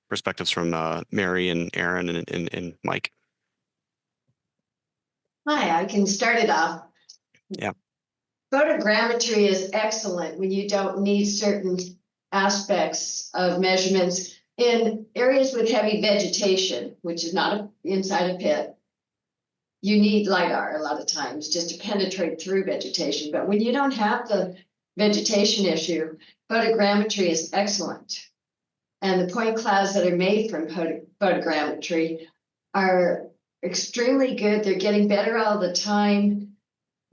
perspectives from Mary and Aaron and Mike. Hi, I can start it off. Yeah. Photogrammetry is excellent when you don't need certain aspects of measurements in areas with heavy vegetation, which is not inside a pit. You need LiDAR a lot of times just to penetrate through vegetation. But when you don't have the vegetation issue, photogrammetry is excellent. And the point clouds that are made from photogrammetry are extremely good. They're getting better all the time.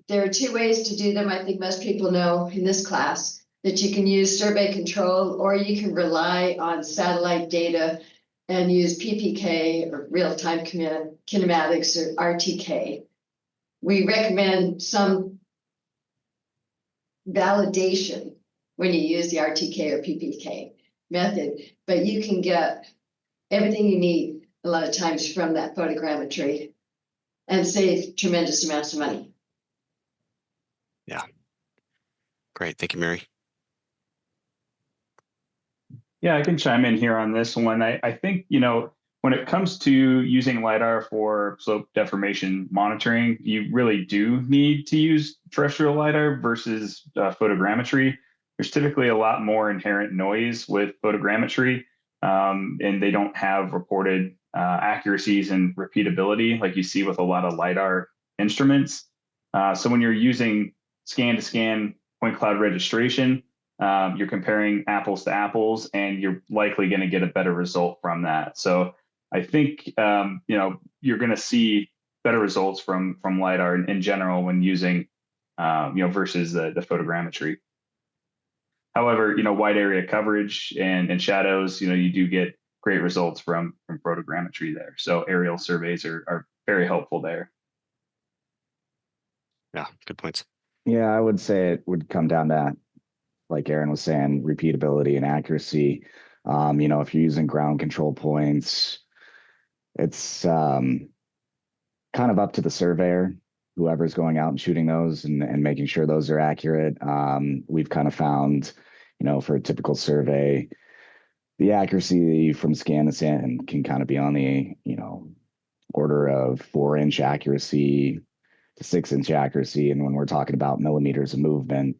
There are two ways to do them. I think most people know in this class that you can use survey control, or you can rely on satellite data and use PPK or real-time kinematics or RTK. We recommend some validation when you use the RTK or PPK method, but you can get everything you need a lot of times from that photogrammetry and save tremendous amounts of money. Yeah. Great. Thank you, Mary. Yeah, I can chime in here on this one. I think, when it comes to using LiDAR for slope deformation monitoring, you really do need to use terrestrial LiDAR versus photogrammetry. There's typically a lot more inherent noise with photogrammetry, and they don't have reported accuracies and repeatability like you see with a lot of LiDAR instruments. So when you're using scan-to-scan point cloud registration, you're comparing apples to apples, and you're likely going to get a better result from that. So I think you're going to see better results from LiDAR in general when using versus the photogrammetry. However, wide area coverage and shadows, you do get great results from photogrammetry there. So aerial surveys are very helpful there. Yeah, good points. Yeah, I would say it would come down to, like Aaron was saying, repeatability and accuracy. If you're using ground control points, it's kind of up to the surveyor, whoever's going out and shooting those and making sure those are accurate. We've kind of found, for a typical survey, the accuracy from scan to scan can kind of be on the, order of 4-inch accuracy to 6-inch accuracy. And when we're talking about millimeters of movement,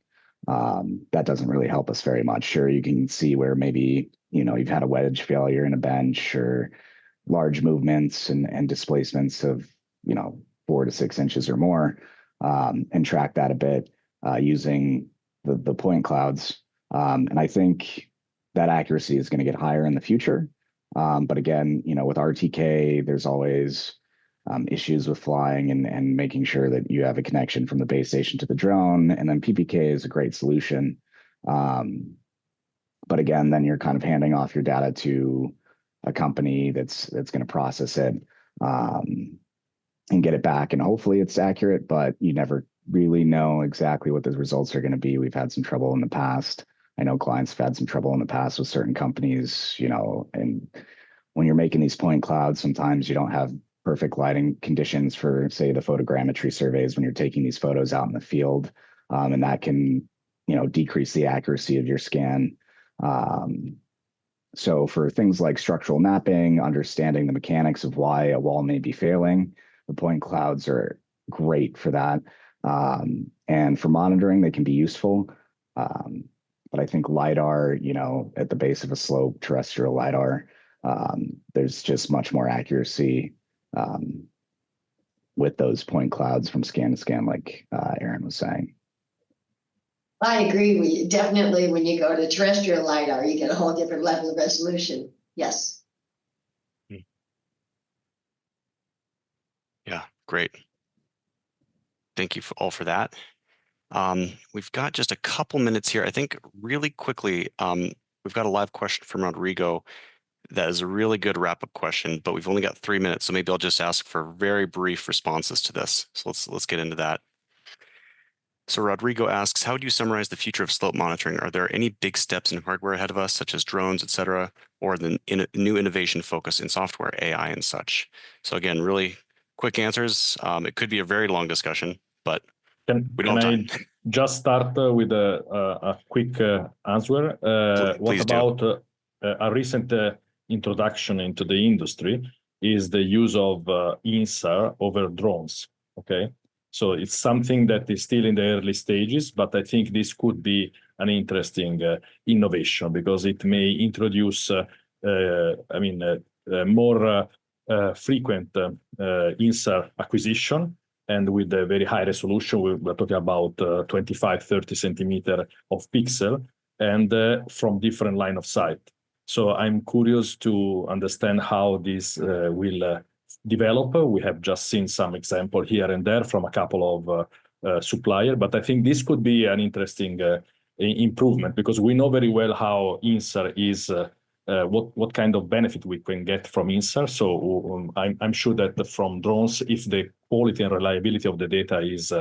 that doesn't really help us very much. Sure, you can see where maybe, you've had a wedge failure in a bench or large movements and displacements of, 4 to 6 inches or more, and track that a bit using the point clouds. And I think that accuracy is going to get higher in the future. But again, with RTK, there's always issues with flying and making sure that you have a connection from the base station to the drone. And then PPK is a great solution. But again, then you're kind of handing off your data to a company that's going to process it and get it back. And hopefully it's accurate, but you never really know exactly what the results are going to be. We've had some trouble in the past. I know clients have had some trouble in the past with certain companies, and when you're making these point clouds, sometimes you don't have perfect lighting conditions for, say, the photogrammetry surveys when you're taking these photos out in the field. And that can, decrease the accuracy of your scan. So for things like structural mapping, understanding the mechanics of why a wall may be failing, the point clouds are great for that. And for monitoring, they can be useful. But I think LiDAR, at the base of a slope, terrestrial LiDAR, there's just much more accuracy with those point clouds from scan to scan, like Aaron was saying. I agree. Definitely, when you go to terrestrial LiDAR, you get a whole different level of resolution. Yes. Yeah, great. Thank you all for that. We've got just a couple minutes here. I think really quickly, we've got a live question from Rodrigo that is a really good wrap-up question, but we've only got 3 minutes, so maybe I'll just ask for very brief responses to this. So let's get into that. So Rodrigo asks, how would you summarize the future of slope monitoring? Are there any big steps in hardware ahead of us, such as drones, et cetera, or the new innovation focus in software, AI, and such? So again, really quick answers. It could be a very long discussion, but we don't have time. Just start with a quick answer? What about a recent introduction into the industry is the use of InSAR over drones, okay? So it's something that is still in the early stages, but I think this could be an interesting innovation because it may introduce, more frequent InSAR acquisition, and with a very high resolution. We're talking about 25, 30 centimeter of pixel, and from different line of sight. So I'm curious to understand how this will develop. We have just seen some example here and there from a couple of suppliers, but I think this could be an interesting improvement because we know very well how InSAR is, what kind of benefit we can get from InSAR. So I'm sure that from drones, if the quality and reliability of the data is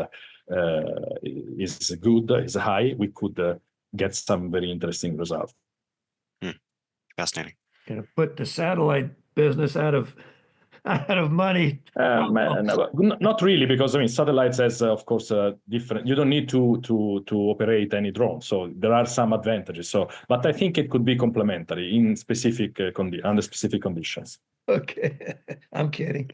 good, is high, we could get some very interesting results. Fascinating. Gonna put the satellite business out of money. Not really, because satellites has, of course, different. You don't need to operate any drone, so there are some advantages. So, but I think it could be complementary in specific under specific conditions. Okay, I'm kidding.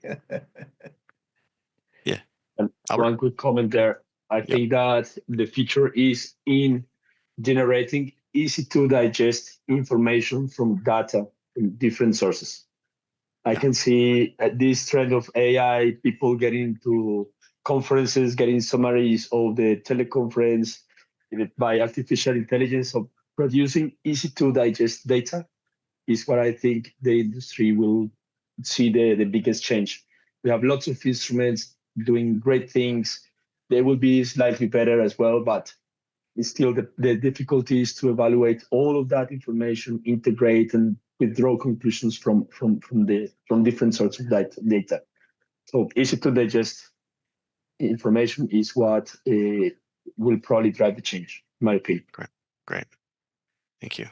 Yeah. And one quick comment there. I think that the future is in generating easy to digest information from data from different sources. I can see this trend of AI, people getting into conferences, getting summaries of the teleconference by artificial intelligence, of producing easy to digest data is what I think the industry will see the biggest change. We have lots of instruments doing great things. They will be slightly better as well, but it's still the difficulty is to evaluate all of that information, integrate and withdraw conclusions from different sorts of data. So easy to digest information is what will probably drive the change, in my opinion. Great. Thank you.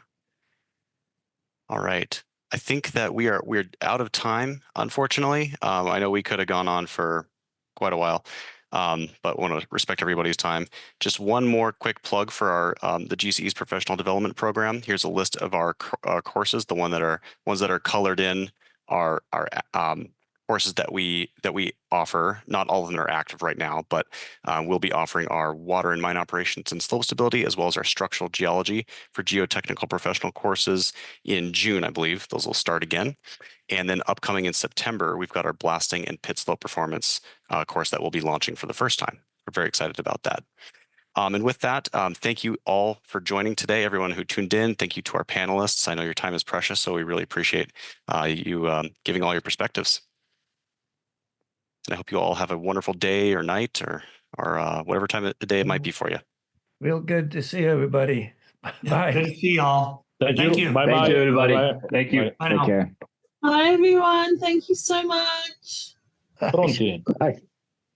All right. I think that we're out of time, unfortunately. I know we could have gone on for quite a while, but want to respect everybody's time. Just one more quick plug for our the GCE's professional development program. Here's a list of our courses. The ones that are colored in are courses that we offer. Not all of them are active right now, but we'll be offering our water and mine operations and slope stability, as well as our structural geology for geotechnical professional courses in June, I believe. Those will start again. And then upcoming in September, we've got our blasting and pit slope performance course that we'll be launching for the first time. We're very excited about that. And with that, thank you all for joining today, everyone who tuned in. Thank you to our panelists. I know your time is precious, so we really appreciate you giving all your perspectives. And I hope you all have a wonderful day or night or whatever time of the day it might be for you. Real good to see everybody. Bye. Good to see y'all. Thank you. Bye Thank bye. you, everybody. Bye-bye. Thank you. Bye. Bye Take now. care. Hi, everyone. Thank you so much. Pronti. Bye.